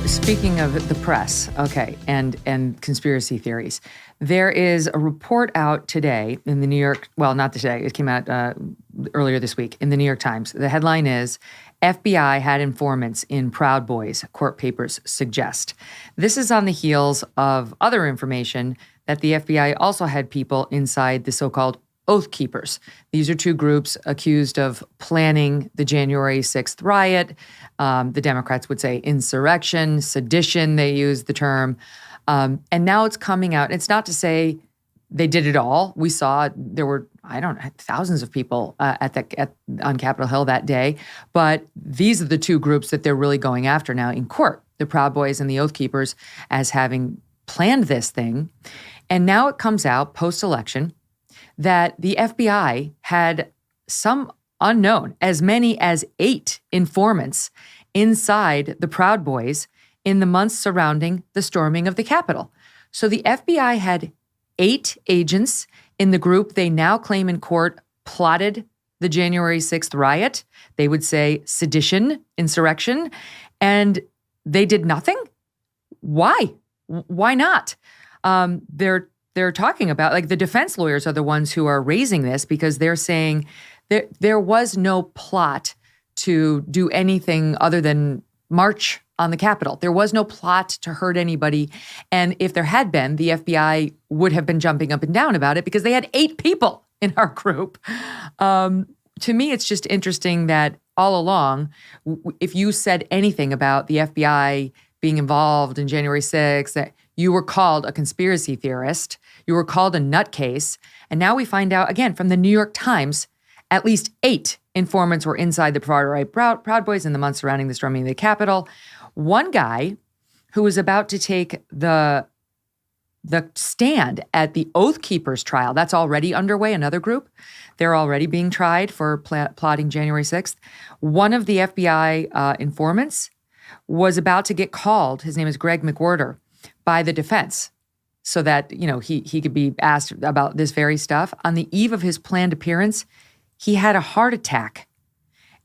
speaking of the press, okay, and conspiracy theories, there is a report out today in the New York, well, not today, it came out earlier this week in the New York Times. The headline is, FBI had informants in Proud Boys, court papers suggest. This is on the heels of other information that the FBI also had people inside the so-called Oath Keepers. These are two groups accused of planning the January 6th riot. The Democrats would say insurrection, sedition, they use the term. And now it's coming out. It's not to say they did it all. We saw there were, I don't know, thousands of people on Capitol Hill that day. But these are the two groups that they're really going after now in court, the Proud Boys and the Oath Keepers, as having planned this thing. And now it comes out post-election that the FBI had some unknown, as many as 8 informants inside the Proud Boys in the months surrounding the storming of the Capitol. So the FBI had 8 agents in the group they now claim in court plotted the January 6th riot. They would say sedition, insurrection, and they did nothing? Why? Why not? They're talking about, like, the defense lawyers are the ones who are raising this because they're saying there was no plot to do anything other than march on the Capitol. There was no plot to hurt anybody. And if there had been, the FBI would have been jumping up and down about it because they had 8 people in our group. To me, it's just interesting that all along, if you said anything about the FBI being involved in January 6th, that you were called a conspiracy theorist, you were called a nutcase, and now we find out, again, from the New York Times, at least 8 informants were inside the Proud Boys in the months surrounding the storming of the Capitol. One guy who was about to take the stand at the Oath Keepers trial, that's already underway, another group. They're already being tried for plotting January 6th. One of the FBI informants was about to get called, his name is Greg McWhorter, by the defense so that, he could be asked about this very stuff. On the eve of his planned appearance, he had a heart attack.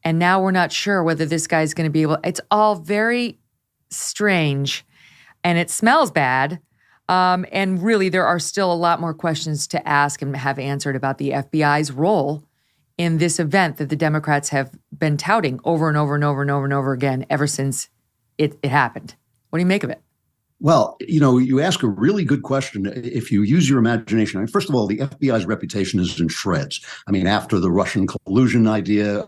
And now we're not sure whether this guy's going to be able, it's all very strange and it smells bad. And really, there are still a lot more questions to ask and have answered about the FBI's role in this event that the Democrats have been touting over and over and over and over and over again ever since it happened. What do you make of it? Well, you ask a really good question if you use your imagination. I mean, first of all, the FBI's reputation is in shreds. I mean, after the Russian collusion idea,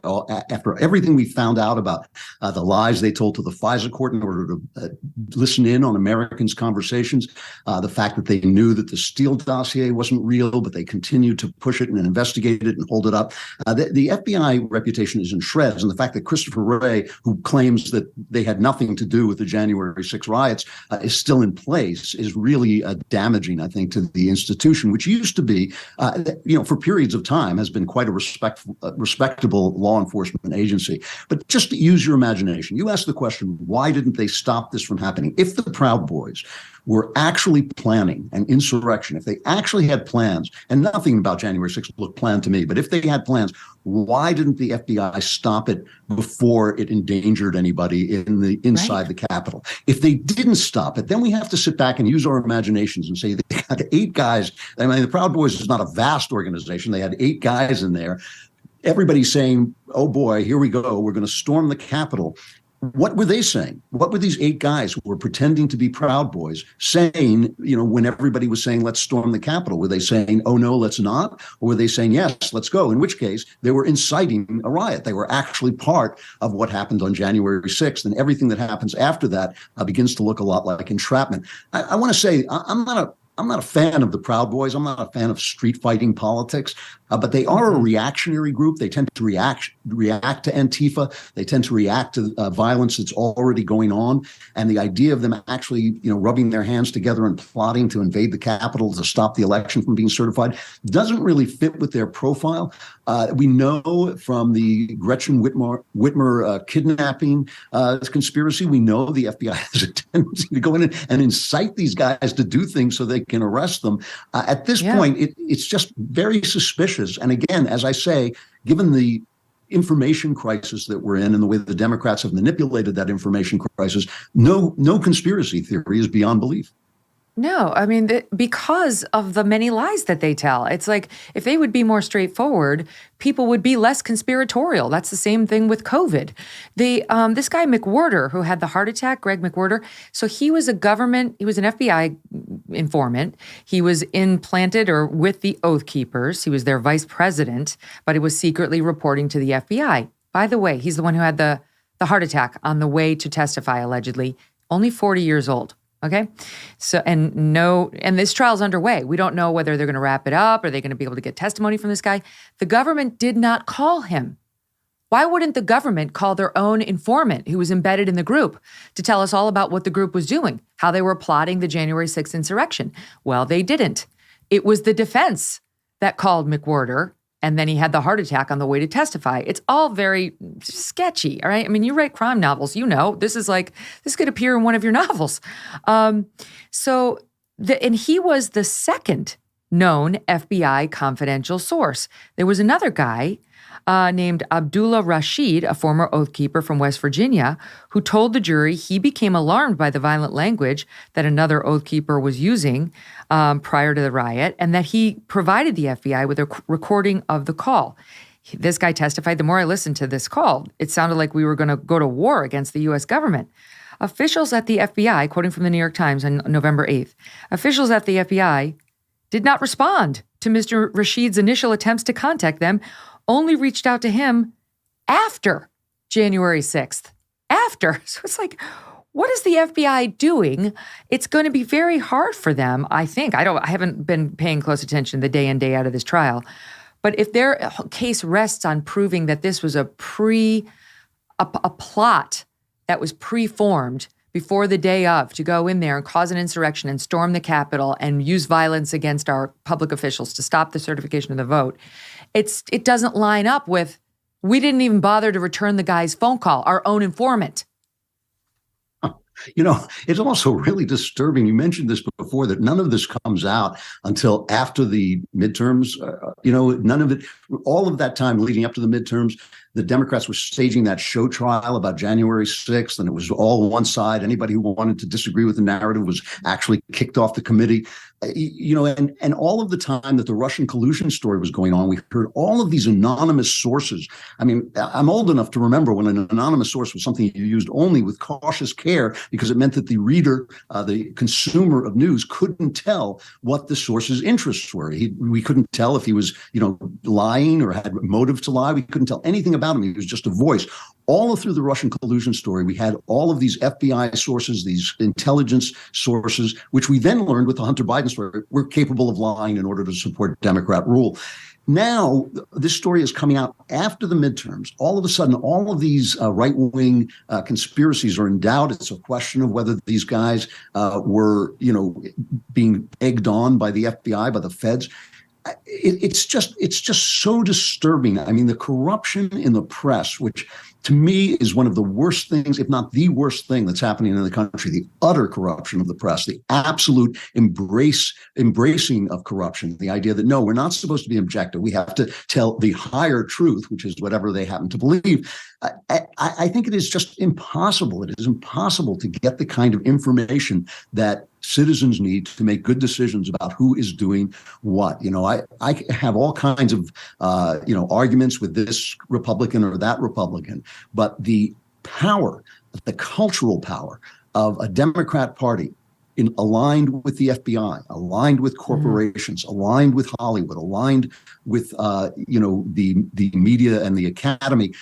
after everything we found out about the lies they told to the FISA court in order to listen in on Americans' conversations, the fact that they knew that the Steele dossier wasn't real, but they continued to push it and investigate it and hold it up. The FBI reputation is in shreds. And the fact that Christopher Wray, who claims that they had nothing to do with the January 6 riots, is still in place is really damaging, I think, to the institution, which used to be, for periods of time, has been quite a respectable law enforcement agency. But just to use your imagination, you ask the question, why didn't they stop this from happening? If the Proud Boys were actually planning an insurrection, if they actually had plans, and nothing about January 6th looked planned to me, but if they had plans, why didn't the FBI stop it before it endangered anybody inside the Capitol? If they didn't stop it, then we have to sit back and use our imaginations and say they had 8 guys. I mean, the Proud Boys is not a vast organization. They had 8 guys in there. Everybody's saying, oh boy, here we go. We're going to storm the Capitol. What were they saying? What were these 8 guys who were pretending to be Proud Boys saying, when everybody was saying, let's storm the Capitol? Were they saying, oh, no, let's not? Or were they saying, yes, let's go? In which case, they were inciting a riot. They were actually part of what happened on January 6th. And everything that happens after that begins to look a lot like entrapment. I want to say, I'm not a fan of the Proud Boys. I'm not a fan of street fighting politics, but they are a reactionary group. They tend to react to Antifa. They tend to react to violence that's already going on. And the idea of them actually, rubbing their hands together and plotting to invade the Capitol to stop the election from being certified doesn't really fit with their profile. We know from the Gretchen Whitmer kidnapping conspiracy, we know the FBI has a tendency to go in and incite these guys to do things so they can arrest them. At this point, it's just very suspicious. And again, as I say, given the information crisis that we're in and the way the Democrats have manipulated that information crisis, no conspiracy theory is beyond belief. No, I mean, because of the many lies that they tell. It's like if they would be more straightforward, people would be less conspiratorial. That's the same thing with COVID. This guy McWhorter, who had the heart attack, Greg McWhorter, so he was an FBI informant. He was implanted or with the Oath Keepers. He was their vice president, but he was secretly reporting to the FBI. By the way, he's the one who had the heart attack on the way to testify, allegedly, only 40 years old. Okay. So, and this trial's underway. We don't know whether they're going to wrap it up. Are they going to be able to get testimony from this guy? The government did not call him. Why wouldn't the government call their own informant who was embedded in the group to tell us all about what the group was doing, how they were plotting the January 6th insurrection? Well, they didn't. It was the defense that called McWhorter, and then he had the heart attack on the way to testify. It's all very sketchy, all right? I mean, you write crime novels, this could appear in one of your novels. And he was the second known FBI confidential source. There was another guy named Abdullah Rashid, a former Oath Keeper from West Virginia, who told the jury he became alarmed by the violent language that another Oath Keeper was using prior to the riot, and that he provided the FBI with a recording of the call. This guy testified, the more I listened to this call, it sounded like we were going to go to war against the U.S. government. Officials at the FBI, quoting from the New York Times on November 8th, officials at the FBI did not respond to Mr. Rashid's initial attempts to contact them, only reached out to him after January 6th. After. So it's like, what is the FBI doing? It's going to be very hard for them, I think. I haven't been paying close attention the day in, day out of this trial. But if their case rests on proving that this was a plot that was pre-formed before the day of to go in there and cause an insurrection and storm the Capitol and use violence against our public officials to stop the certification of the vote, it doesn't line up with, we didn't even bother to return the guy's phone call, our own informant. It's also really disturbing. You mentioned this before, that none of this comes out until after the midterms. None of it, all of that time leading up to the midterms, the Democrats were staging that show trial about January 6th, and it was all one side. Anybody who wanted to disagree with the narrative was actually kicked off the committee. And all of the time that the Russian collusion story was going on, we heard all of these anonymous sources. I mean, I'm old enough to remember when an anonymous source was something you used only with cautious care, because it meant that the reader, the consumer of news, couldn't tell what the source's interests were. We couldn't tell if he was, lying or had motive to lie. We couldn't tell anything about him. He was just a voice. All through the Russian collusion story, we had all of these FBI sources, these intelligence sources, which we then learned with the Hunter Biden story, were capable of lying in order to support Democrat rule. Now, this story is coming out after the midterms. All of a sudden, all of these right-wing conspiracies are in doubt. It's a question of whether these guys were, being egged on by the FBI, by the feds. It's just so disturbing. I mean, the corruption in the press, which to me is one of the worst things, if not the worst thing that's happening in the country, the utter corruption of the press, the absolute embracing of corruption, the idea that, no, we're not supposed to be objective. We have to tell the higher truth, which is whatever they happen to believe. I think it is just impossible. It is impossible to get the kind of information that citizens need to make good decisions about who is doing what. I have all kinds of, arguments with this Republican or that Republican, but the power, the cultural power of a Democrat Party aligned with the FBI, aligned with corporations, aligned with Hollywood, aligned with, the media and the academy,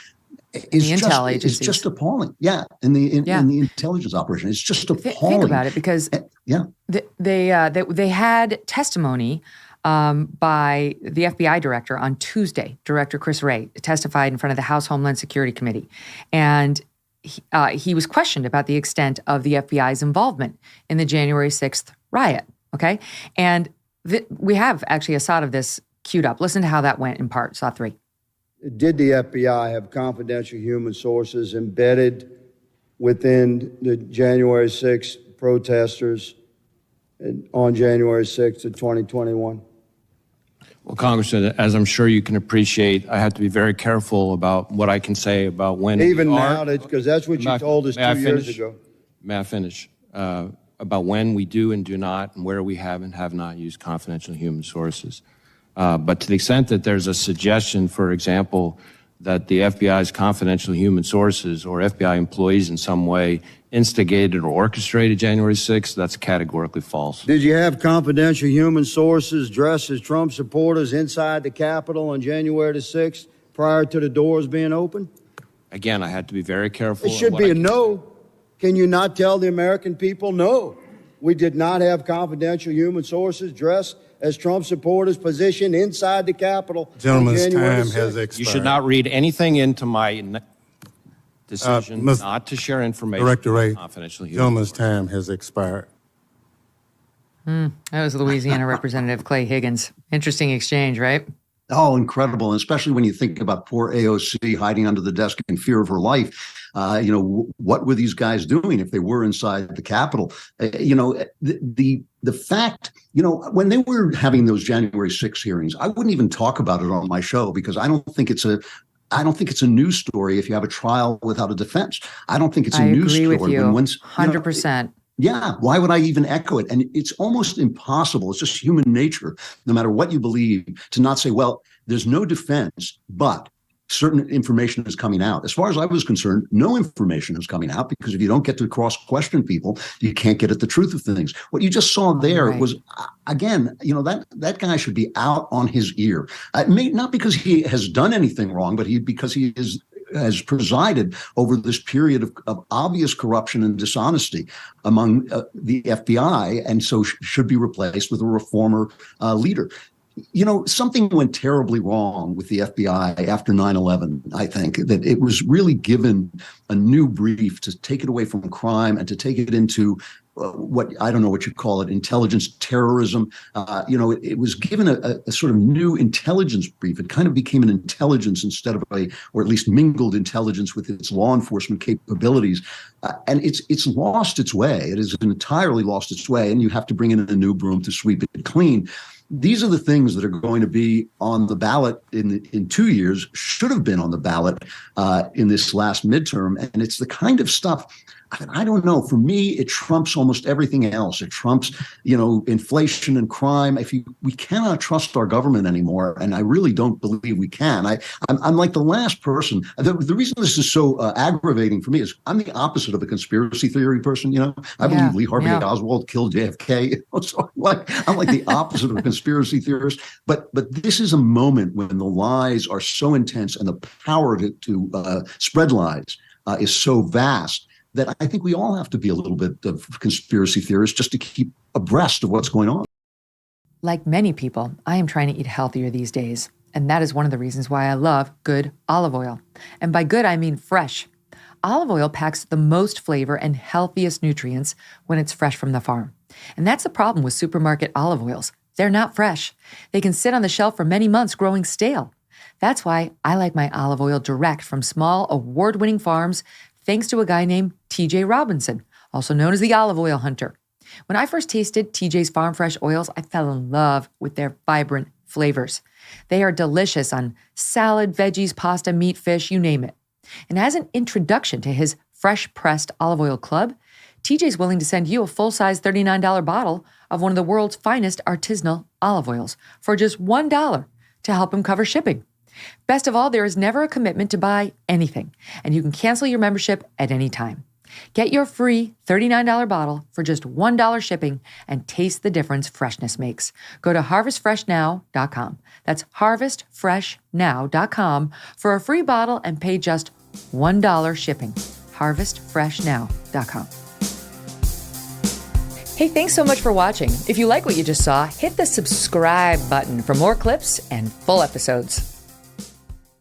is just appalling. Yeah, in the intelligence operation, it's just appalling. Think about it, because they had testimony by the FBI director on Tuesday. Director Chris Wray testified in front of the House Homeland Security Committee, and he was questioned about the extent of the FBI's involvement in the January 6th riot. Okay, and we have actually a SOT of this queued up. Listen to how that went in part. SOT 3. Did the FBI have confidential human sources embedded within the January 6th protesters on January 6th of 2021? Well, Congressman, as I'm sure you can appreciate, I have to be very careful about what I can say about when Even now, because that's what you told us 2 years ago. May I finish? About when we do and do not, and where we have and have not used confidential human sources. But to the extent that there's a suggestion, for example, that the FBI's confidential human sources or FBI employees in some way instigated or orchestrated January 6th, that's categorically false. Did you have confidential human sources dressed as Trump supporters inside the Capitol on January the 6th prior to the doors being open? Again, I had to be very careful. It should be a no. Can you not tell the American people, no, we did not have confidential human sources dressed as Trump supporters positioned inside the Capitol? Gentleman's time has expired. You should not read anything into my decision not to share information. Director Wray, confidential human gentleman's sources. time has expired. That was Louisiana Representative Clay Higgins. Interesting exchange, right? Oh, incredible. And especially when you think about poor AOC hiding under the desk in fear of her life. What were these guys doing if they were inside the Capitol? The fact, when they were having those January 6 hearings, I wouldn't even talk about it on my show because I don't think it's a news story if you have a trial without a defense. I don't think it's a news story. I agree with you, 100%. Yeah, why would I even echo it? And it's almost impossible. It's just human nature, no matter what you believe, to not say, well, there's no defense, but certain information is coming out. As far as I was concerned, no information is coming out because if you don't get to cross-question people, you can't get at the truth of things. What you just saw there was, again, that guy should be out on his ear. Not because he has done anything wrong, but because he has presided over this period of obvious corruption and dishonesty among the FBI, and so should be replaced with a reformer leader. Something went terribly wrong with the FBI after 9/11. I think that it was really given a new brief to take it away from crime and to take it into what I don't know what you call it, intelligence terrorism. It was given a sort of new intelligence brief. It kind of became an intelligence instead of or at least mingled intelligence with its law enforcement capabilities. And it's lost its way. It has entirely lost its way. And you have to bring in a new broom to sweep it clean. These are the things that are going to be on the ballot in 2 years, should have been on the ballot in this last midterm. And it's the kind of stuff, I don't know, for me, it trumps almost everything else. It trumps, inflation and crime. We cannot trust our government anymore. And I really don't believe we can. I'm like the last person. The reason this is so aggravating for me is I'm the opposite of a conspiracy theory person. I believe Lee Harvey Oswald killed JFK. So I'm like the opposite of a conspiracy theorist. But this is a moment when the lies are so intense and the power to spread lies is so vast that I think we all have to be a little bit of conspiracy theorists just to keep abreast of what's going on. Like many people, I am trying to eat healthier these days. And that is one of the reasons why I love good olive oil. And by good, I mean fresh. Olive oil packs the most flavor and healthiest nutrients when it's fresh from the farm. And that's the problem with supermarket olive oils. They're not fresh. They can sit on the shelf for many months growing stale. That's why I like my olive oil direct from small award-winning farms, thanks to a guy named TJ Robinson, also known as the olive oil hunter. When I first tasted TJ's Farm Fresh oils, I fell in love with their vibrant flavors. They are delicious on salad, veggies, pasta, meat, fish, you name it. And as an introduction to his fresh pressed olive oil club, TJ's willing to send you a full-size $39 bottle of one of the world's finest artisanal olive oils for just $1 to help him cover shipping. Best of all, there is never a commitment to buy anything, and you can cancel your membership at any time. Get your free $39 bottle for just $1 shipping and taste the difference freshness makes. Go to harvestfreshnow.com. That's harvestfreshnow.com for a free bottle and pay just $1 shipping. harvestfreshnow.com. Hey, thanks so much for watching. If you like what you just saw, hit the subscribe button for more clips and full episodes.